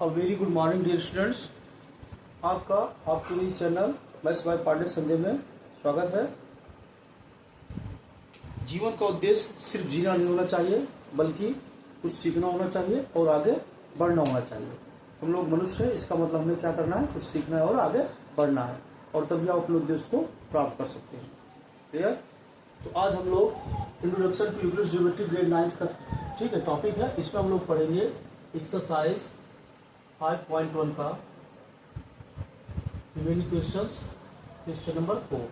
अ very good morning dear students. आपका आपके इस channel maths by Pandey Sanjay में स्वागत है। जीवन का उद्देश्य सिर्फ जीना नहीं होना चाहिए, बल्कि कुछ सीखना होना चाहिए और आगे बढ़ना होना चाहिए। हम लोग मनुष्य हैं, इसका मतलब हमें क्या करना है, कुछ सीखना है और आगे बढ़ना है, और तभी आप अपने उद्देश्य को प्राप्त कर सकते हैं। क्लियर? तो आज हम लोग introduction to Euclid's geometry grade 9 का ठीक है टॉपिक है। इसमें हम लोग पढ़ेंगे एक्सरसाइज 5.1 का remaining questions. Question number 4।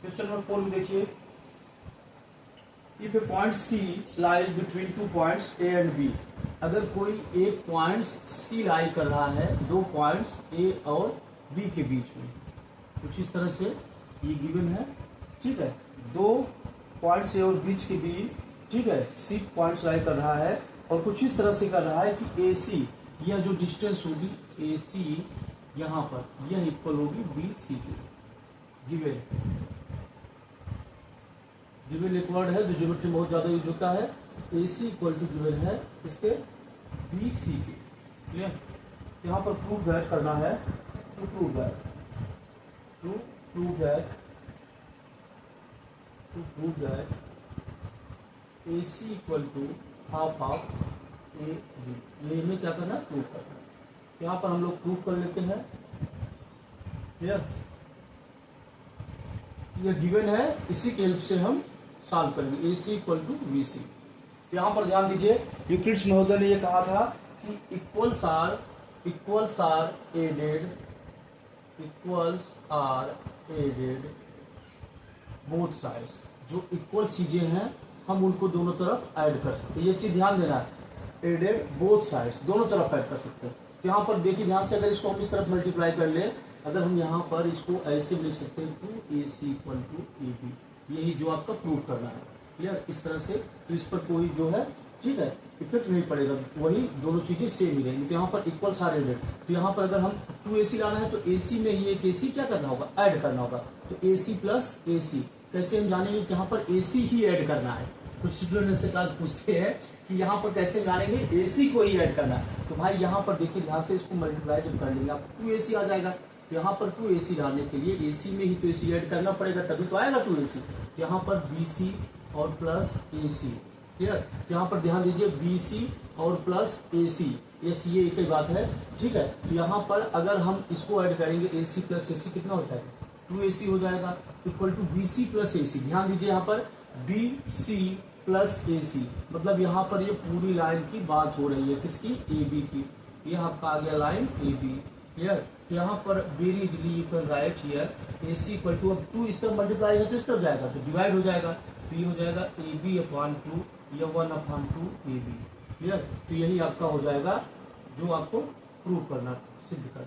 Question number 4 में देखिए, if a point C lies between two points A and B. अगर कोई एक पॉइंट सी लाई कर रहा है दो पॉइंट्स ए और बी के बीच में, कुछ इस तरह से ये गिवन है। ठीक है, दो पॉइंट्स ए और बीच के बीच, ठीक है, सी पॉइंट्स लाई कर रहा है और कुछ इस तरह से कर रहा है कि ए सी, यह जो डिस्टेंस होगी ए सी यहाँ पर, यह इक्वल होगी बी सी के। गिवन गिवन एक वर्ड है जो ज्योमेट्री में बहुत ज्यादा यूज होता है। ए सी इक्वल टू गिवन है इसके बी सी के। क्लियर? यहाँ पर प्रूव दैट करना है, to prove that A C equal to half of A B. ये हमें क्या करना है, प्रूव करना है। यहाँ पर हम लोग प्रूव कर लेते हैं। क्लियर? यह गिवन है, इसी के हेल्प से हम सॉल्व करेंगे। ए सी इक्वल टू बी सी। यहाँ पर ध्यान दीजिए, यूक्लिड्स महोदय ने यह कहा था कि equals are added both sides. जो इक्वल चीजें हैं हम उनको दोनों तरफ ऐड कर सकते हैं। ये चीज ध्यान देना है, एडेड बोथ साइड्स, दोनों तरफ ऐड कर सकते हैं। तो यहाँ पर देखिए ध्यान से, अगर इसको हम इस तरफ मल्टीप्लाई कर ले, अगर हम यहाँ पर इसको ऐसे भी लिख सकते हैं, two A C equal to A B. यही जो आपका प्रूव करना है। क्लियर? इस तरह से तो इस पर कोई जो है, ठीक है, इफेक्ट नहीं पड़ेगा, वही दोनों चीजें सेम ही रहेंगी। तो यहाँ पर इक्वल्स आर एडेड, तो यहाँ पर अगर हम टू ए सी लाना है तो ए सी में ही एक ए सी क्या करना होगा, ऐड करना होगा। तो ए सी प्लस ए सी, कैसे हम जानेंगे कि यहाँ पर ए सी ही ऐड करना है। कुछ स्टूडेंट से क्लास पूछते हैं कि यहाँ पर कैसे जानेंगे एसी को ही ऐड करना है। तो भाई यहाँ पर देखिए ध्यान से, इसको मल्टीप्लाई जब कर लेंगे आप टू ए सी आ जाएगा। तो यहाँ पर टू ए सी लाने के लिए एसी में ही तो एसी ऐड करना पड़ेगा, तभी तो आएगा टू ए सी। यहाँ पर बी सी और प्लस ए सी। क्लियर? तो यहाँ पर ध्यान दीजिए, बी सी और प्लस ए सी, यस ये एक ही बात है। ठीक है, तो यहाँ पर अगर हम इसको ऐड करेंगे ए सी प्लस ए सी, कितना होता है, टू ए सी हो जाएगा, equal to B C plus A C. ध्यान दीजिए यहाँ पर बी सी प्लस ए सी, मतलब यहाँ पर ये पूरी लाइन की बात हो रही है, किसकी, ए बी की। ये आपका आ गया लाइन ए बी। क्लियर? तो यहाँ पर very easily you can write here A C equal to, अब टू इस तरफ मल्टीप्लाई है तो इस तरफ जाएगा, तो डिवाइड हो जाएगा, तो ये हो जाएगा ए बी अपॉन टू, या 1/2 ए बी। क्लियर? तो यही आपका हो जाएगा जो आपको प्रूव करना, सिद्ध करना।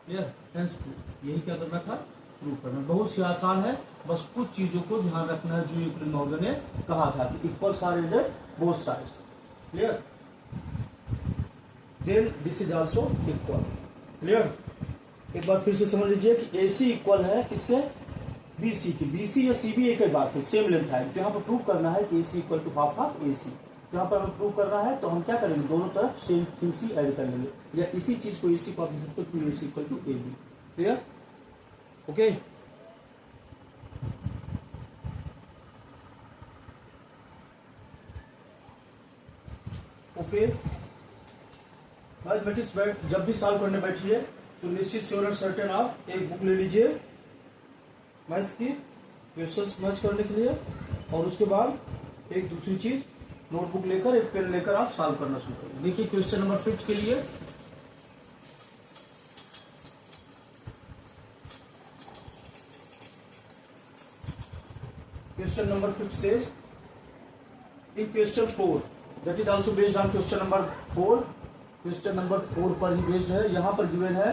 क्लियर? हेंस प्रूव, यही क्या करना था, प्रूव करना। बहुत ही आसान है, बस कुछ चीजों को ध्यान रखना है जो यूक्लिड महोदय ने कहा था कि equals are added both sides. Clear? Then this is also equal. Clear? एक बार फिर से समझ लीजिए कि ए सी इक्वल है किसके, बी सी की। बी सी या सी भी एक ही बात है, सेम लेंथ है। तो यहाँ पर प्रूव करना है कि ए C equal to half of ए सी। तो यहाँ पर हमें प्रूव करना है, तो हम क्या करेंगे, दोनों तरफ सेम थिंग्स ही ऐड कर लेंगे, या इसी चीज को ए सी को आप लिख सकते हो, two A C equal to A B. Clear? Okay, okay. Mathematics जब भी सॉल्व करने बैठिए तो निश्चित श्योर एंड सर्टेन आप एक बुक ले लीजिए मैथ्स की क्वेश्चंस मैच करने के लिए, और उसके बाद एक दूसरी चीज नोटबुक लेकर, एक पेन लेकर आप सॉल्व करना शुरू करें। देखिए क्वेश्चन नंबर 5 के लिए, question number 5 says in question 4, that is also based on question number 4, question number 4 पर ही बेस्ड है। यहाँ पर गिवन है,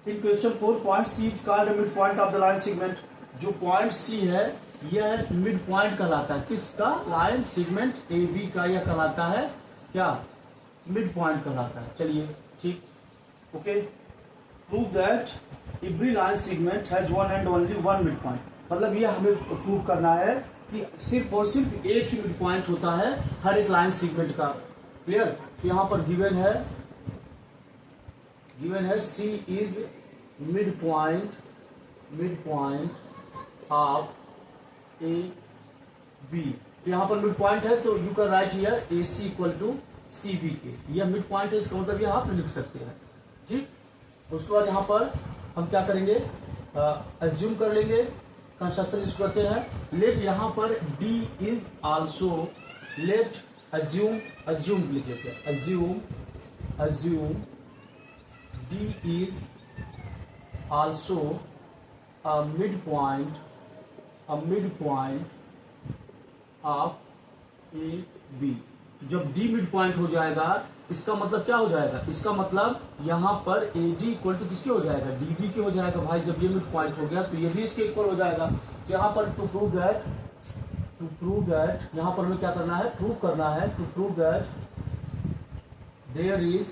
in question 4 point C is called mid point of the line segment. जो पॉइंट सी है यह मिड पॉइंट कहलाता है, किसका, लाइन सेगमेंट ए बी का, यह कहलाता है क्या, मिड पॉइंट कहलाता है। चलिए ठीक, okay. Prove that every line segment has one and only one mid point. मतलब यह हमें प्रूव करना है कि सिर्फ और सिर्फ एक ही मिड पॉइंट होता है हर एक लाइन सेगमेंट का। क्लियर? तो यहाँ पर गिवन है गिवन है C is mid point of A B. तो यहाँ पर मिड पॉइंट है तो you can write here A C equal to C B के। यह मिड पॉइंट है, इसका मतलब यह आप लिख सकते हैं। ठीक, उसके बाद यहाँ पर हम क्या करेंगे, एज्यूम कर लेंगे, कंस्ट्रक्शन इसको करते हैं। लेट यहाँ पर D is also, let assume लिख लेते हैं, assume D is also a mid point of A B. जब डी मिड पॉइंट हो जाएगा इसका मतलब क्या हो जाएगा, इसका मतलब यहाँ पर ए डी इक्वल टू किसके हो जाएगा, डी बी के हो जाएगा भाई। जब ये मिड पॉइंट हो गया तो ये भी इसके इक्वल हो जाएगा। तो यहाँ पर टू प्रूव दैट यहाँ पर हमें क्या करना है, प्रूव करना है, to prove that there is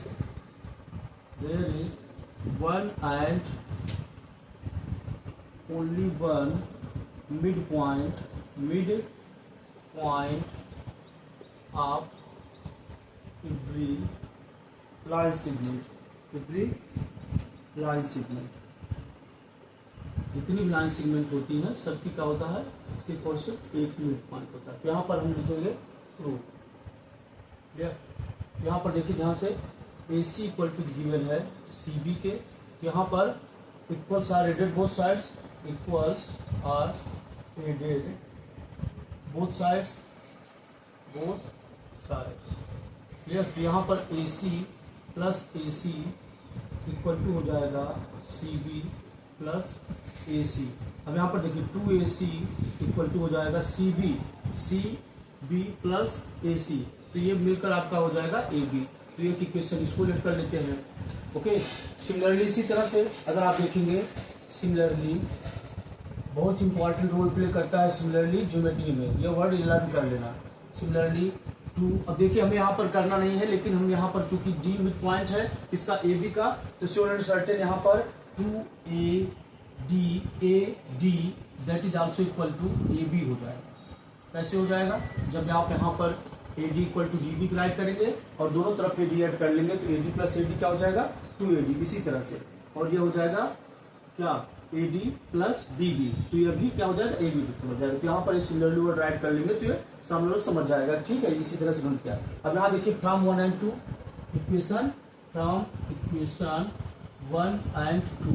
one and only one mid point of every line segment, जितनी भी लाइन सेगमेंट होती है सबकी क्या होता है, सिर्फ और सिर्फ एक ही मिड पॉइंट होता है। तो यहाँ पर हम लिखेंगे प्रूव। यहाँ पर देखिए ध्यान से, A C equal to given है सी बी के। यहाँ पर equals are added both sides, equals are added both sides clear. तो यहाँ पर A C plus A C equal to हो जाएगा सी बी प्लस ए सी। अब यहाँ पर देखिए 2AC इक्वल टू हो जाएगा सी बी प्लस ए सी। तो ये मिलकर आपका हो जाएगा ए बी। तो ये इक्वेशन इसको लेट कर लेते हैं। ओके, सिमिलरली इसी तरह से अगर आप देखेंगे, सिमिलरली बहुत इंपॉर्टेंट रोल प्ले करता है सिमिलरली ज्योमेट्री में, ये वर्ड लर्न कर लेना। सिमिलरली टू, अब देखिए हमें यहाँ पर करना नहीं है, लेकिन हम यहाँ पर चूंकि डी मिड पॉइंट है इसका ए बी का, तो श्योर एंड सर्टेन यहाँ पर 2AD that is also equal to AB हो जाएगा। कैसे हो जाएगा, जब आप यहाँ पर AD equal to DB write करेंगे और दोनों तरफ AD ऐड कर लेंगे तो AD प्लस AD क्या हो जाएगा, 2AD। इसी तरह से और ये हो जाएगा क्या, AD प्लस DB। तो ये भी क्या हो जाएगा, AB हो जाएगा। तो यहाँ पर सिमिलरली वर्ड राइट कर लेंगे तो ये सामने वाला समझ जाएगा। ठीक है, इसी तरह से बन गया। अब यहाँ देखिए from 1 and 2 equation, from equation 1 and 2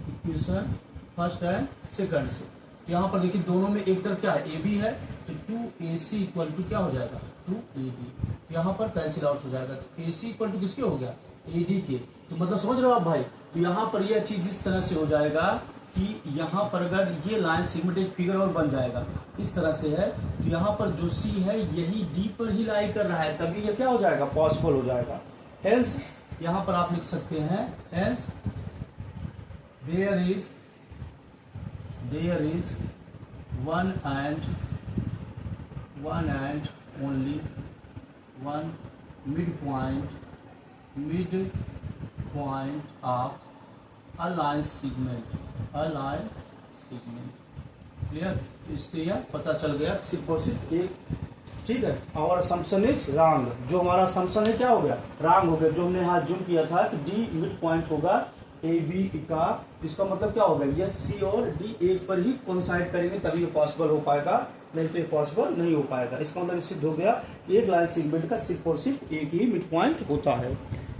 equation first and second से। तो यहाँ पर देखिए दोनों में एक तरफ क्या है, AB है, तो 2AC इक्वल टू क्या हो जाएगा, 2AD। यहाँ पर कैंसिल आउट हो जाएगा। AC इक्वल टू किसके हो गया, AD के। तो मतलब समझ रहे हो आप भाई। तो यहाँ पर यह चीज इस तरह से हो जाएगा कि यहाँ पर अगर ये लाइन सेगमेंट एक फिगर और बन जाएगा इस तरह से है, तो यहाँ पर जो C है यही D पर ही लाई कर रहा है, तभी ये क्या हो जाएगा, पॉसिबल हो जाएगा। हेंस यहाँ पर आप लिख सकते हैं, hence there is one and only one mid point of a line segment clear. इससे यह पता चल गया सिर्फ और सिर्फ एक। ठीक है, और असम्पशन इज रॉन्ग। जो हमारा असम्पशन है क्या हो गया, रॉन्ग हो गया। जो हमने यहाँ जूम किया था कि डी मिड पॉइंट होगा ए बी का, इसका मतलब क्या होगा, यह सी और डी एक पर ही कोइंसाइड करेंगे तभी ये पॉसिबल हो पाएगा, नहीं तो ये पॉसिबल नहीं हो पाएगा। इसका मतलब सिद्ध हो गया कि एक लाइन सेगमेंट का सिर्फ और सिर्फ एक ही मिड पॉइंट होता है।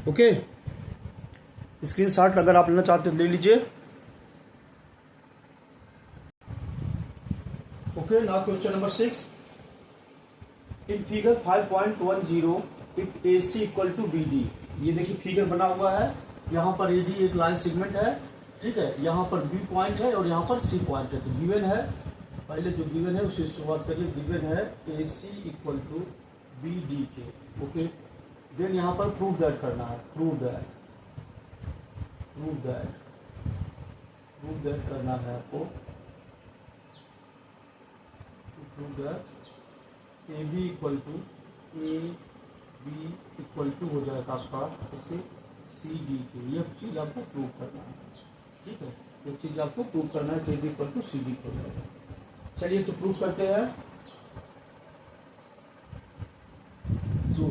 ओके, स्क्रीनशॉट अगर आप लेना चाहते हो ले लीजिए। Okay, now question number 6। In figure 5.10 if AC equal to BD। ये देखिए फिगर बना हुआ है, यहाँ पर AD एक लाइन सेगमेंट है, ठीक है, यहाँ पर B पॉइंट है और यहाँ पर C पॉइंट है। तो गिवन है, पहले जो गिवन है उससे शुरुआत करिए। गिवन है AC इक्वल टू BD के। ओके, देन यहाँ पर प्रूव दैट करना है, प्रूव दैट करना है आपको। Prove that AB equal to हो जाएगा आपका इससे CD के। ये चीज आपको प्रूव करना है, ठीक है, ये चीज आपको प्रूव करना है कि AB इक्वल टू CD हो जाएगा। चलिए तो प्रूव करते हैं। तो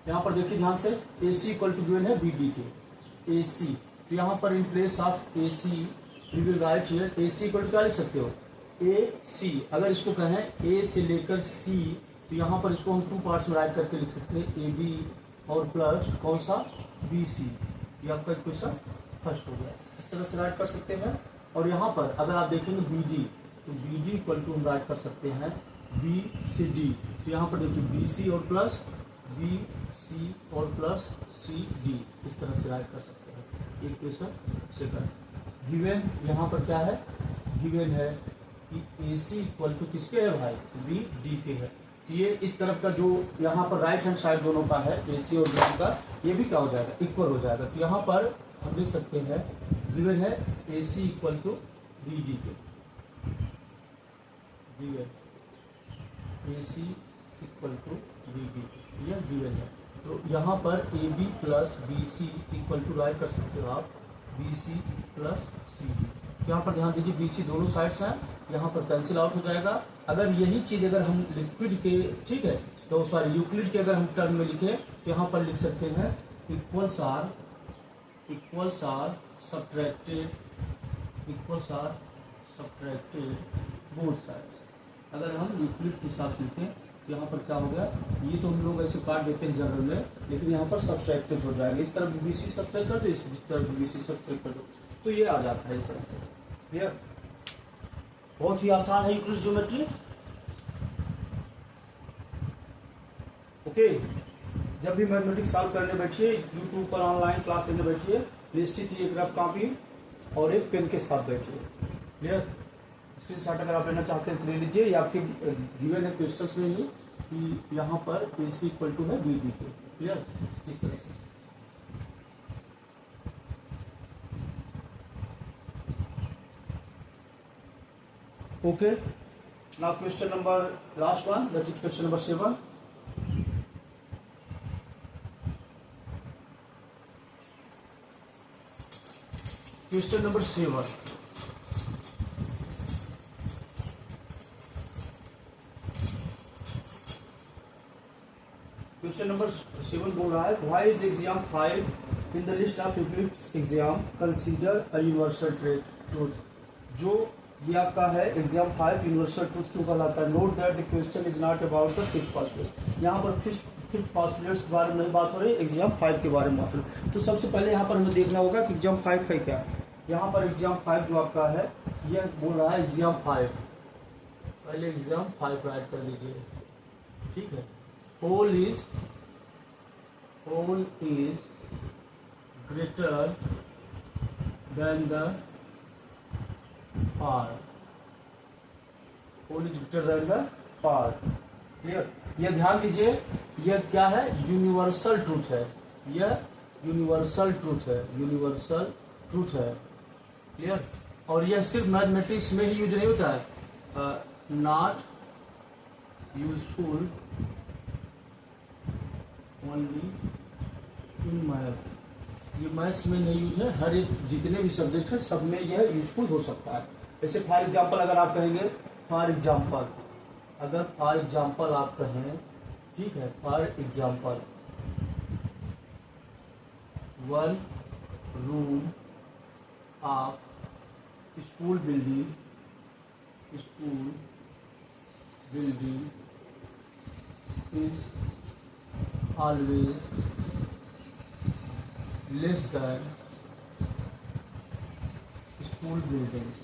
यहाँ पर देखिए ध्यान से, AC इक्वल टू गिवन है BD के। AC, तो यहाँ पर in place of AC we will write here AC equal क्या लिख सकते हो AC। अगर इसको कहें A से लेकर C, तो यहाँ पर इसको हम टू पार्ट्स में राइट करके लिख सकते हैं AB और प्लस कौन सा BC। ये आपका इक्वेशन फर्स्ट हो गया, इस तरह से राइट कर सकते हैं। और यहाँ पर अगर आप देखेंगे BD, तो BD इक्वल टू हम राइट कर सकते हैं B से D। तो यहाँ पर देखिए BC और प्लस BC और प्लस CD, इस तरह से राइट कर सकते हैं। Equation second. गिवन यहाँ पर क्या है, गिवन है कि AC इक्वल टू किसके है भाई, BD के है। तो ये इस तरफ का जो यहाँ पर राइट हैंड साइड दोनों का है AC और BD का, ये भी क्या हो जाएगा, इक्वल हो जाएगा। तो यहाँ पर हम लिख सकते हैं गिवन है AC इक्वल टू BD के, given AC equal to BD, यह गिवन है। तो यहाँ पर AB plus BC equal to write कर सकते हो आप BC प्लस CD। यहाँ पर ध्यान दीजिए BC दोनों साइड्स हैं, यहाँ पर कैंसिल आउट हो जाएगा। अगर यही चीज अगर हम लिक्विड के, ठीक है, तो सॉरी यूक्लिड के अगर हम टर्म में लिखे तो यहाँ पर लिख सकते हैं equals are subtracted both sides. अगर हम यूक्लिड के हिसाब से लिखें तो यहाँ पर क्या हो गया, ये तो हम लोग ऐसे काट देते हैं जनरल में, लेकिन यहाँ पर सब्ट्रैक्टेड हो जाएगा। इस तरफ BC सब्ट्रैक्ट कर दो, इस तरफ BC सब्ट्रैक्ट कर दो, तो ये आ जाता है इस तरह से। क्लियर, बहुत ही आसान है यूक्लिड ज्योमेट्री। ओके, जब भी मैथमेटिक्स सॉल्व करने बैठिए, यूट्यूब पर ऑनलाइन क्लास लेने बैठिए, निश्चित ही एक रफ कॉपी और एक पेन के साथ बैठिए। क्लियर, स्क्रीनशॉट अगर आप लेना चाहते हैं तो ले लीजिए, या आपके गिवन है क्वेश्चंस में ही कि यहाँ पर AC इक्वल टू है BD के। क्लियर, इस तरह से। Okay, now question number last one, that is question number 7। Question number 7, question number 7 बोल रहा है why is exam 5 in the list of Euclid's exam consider a universal truth. जो ये आपका है एग्जाम 5 यूनिवर्सल ट्रूथ क्यों कहलाता है। Note that the question is not about the fifth postulate. यहाँ पर फिफ्थ पोस्टुलेट्स के बारे में नहीं बात हो रही, एग्जाम 5 के बारे में बात हो रही। तो सबसे पहले यहाँ पर हमें देखना होगा कि एग्जाम 5 का क्या है। यहाँ पर एग्जाम 5 जो आपका है, यह बोल रहा है एग्जाम 5, पहले एग्जाम 5 राइट कर लीजिए, ठीक है। Whole is greater than the part, whole is greater than the part. Clear, यह ध्यान दीजिए, यह क्या है, यूनिवर्सल ट्रूथ है, यह यूनिवर्सल ट्रूथ है, यूनिवर्सल ट्रूथ है। क्लियर, और यह सिर्फ मैथमेटिक्स में ही यूज नहीं होता है, not useful only in maths. ये मैथ्स में नहीं यूज है, हर एक जितने भी सब्जेक्ट है सब में यह यूजफुल हो सकता है। जैसे फॉर एग्जाम्पल अगर आप कहेंगे, फॉर एग्जाम्पल, अगर फॉर एग्जाम्पल आप कहें, ठीक है, for example one room of school building is always less than school buildings।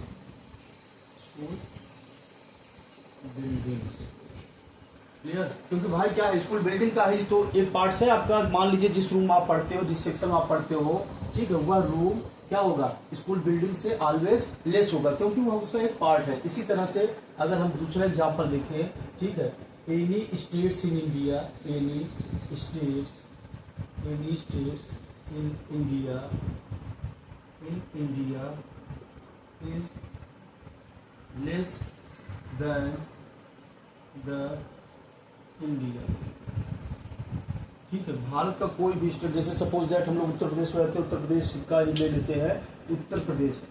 Clear, क्योंकि भाई क्या है, स्कूल बिल्डिंग का ही तो एक पार्ट है आपका। मान लीजिए जिस रूम में आप पढ़ते हो, जिस सेक्शन में आप पढ़ते हो, ठीक है, वह रूम क्या होगा, स्कूल बिल्डिंग से ऑलवेज लेस होगा, क्योंकि वह उसका एक पार्ट है। इसी तरह से अगर हम दूसरा एग्जाम्पल देखें, ठीक है, any states in India, any states in India is less than the India। ठीक है, भारत का कोई भी स्टेट, जैसे सपोज दैट हम लोग उत्तर प्रदेश में रहते हैं, उत्तर प्रदेश का ही ले लेते हैं, उत्तर प्रदेश,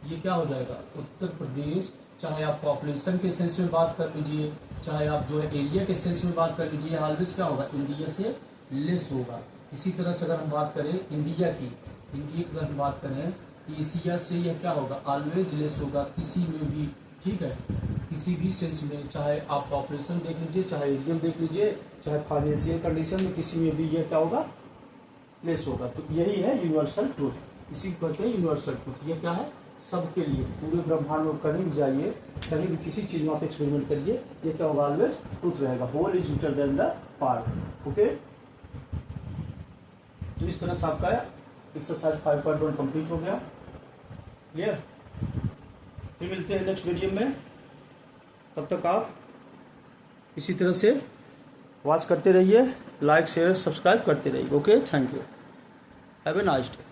ये क्या हो जाएगा, उत्तर प्रदेश, चाहे आप पॉपुलेशन के सेंस में बात कर लीजिए, चाहे आप जो है एरिया के सेंस में बात कर लीजिए, ऑलवेज क्या होगा, इंडिया से लेस होगा। इसी तरह से अगर हम बात करें इंडिया की, इंडिया की अगर हम बात करें कि सी एस से यह क्या होगा, ऑलवेज लेस होगा किसी में भी, ठीक है, किसी भी सेंस में, चाहे आप पॉपुलेशन देख लीजिए, चाहे एरिया देख लीजिए, चाहे फाइनेंशियल कंडीशन में, किसी में भी यह क्या होगा, लेस होगा। तो यही है यूनिवर्सल ट्रूथ, इसी को कहते हैं यूनिवर्सल ट्रूथ। ये क्या है, सबके लिए, पूरे ब्रह्मांड में कहीं भी जाइए, कहीं भी किसी चीज में आप एक्सपेरिमेंट करिए, ये क्या होगा, ऑलवेज ट्रूथ रहेगा। Whole is greater than the part. Okay, तो इस तरह से आपका एक्सरसाइज 5.1 कंप्लीट हो गया। क्लियर, फिर मिलते हैं नेक्स्ट वीडियो में, तब तक आप इसी तरह से वॉच करते रहिए, लाइक शेयर सब्सक्राइब करते रहिए। Okay, thank you, have a nice day.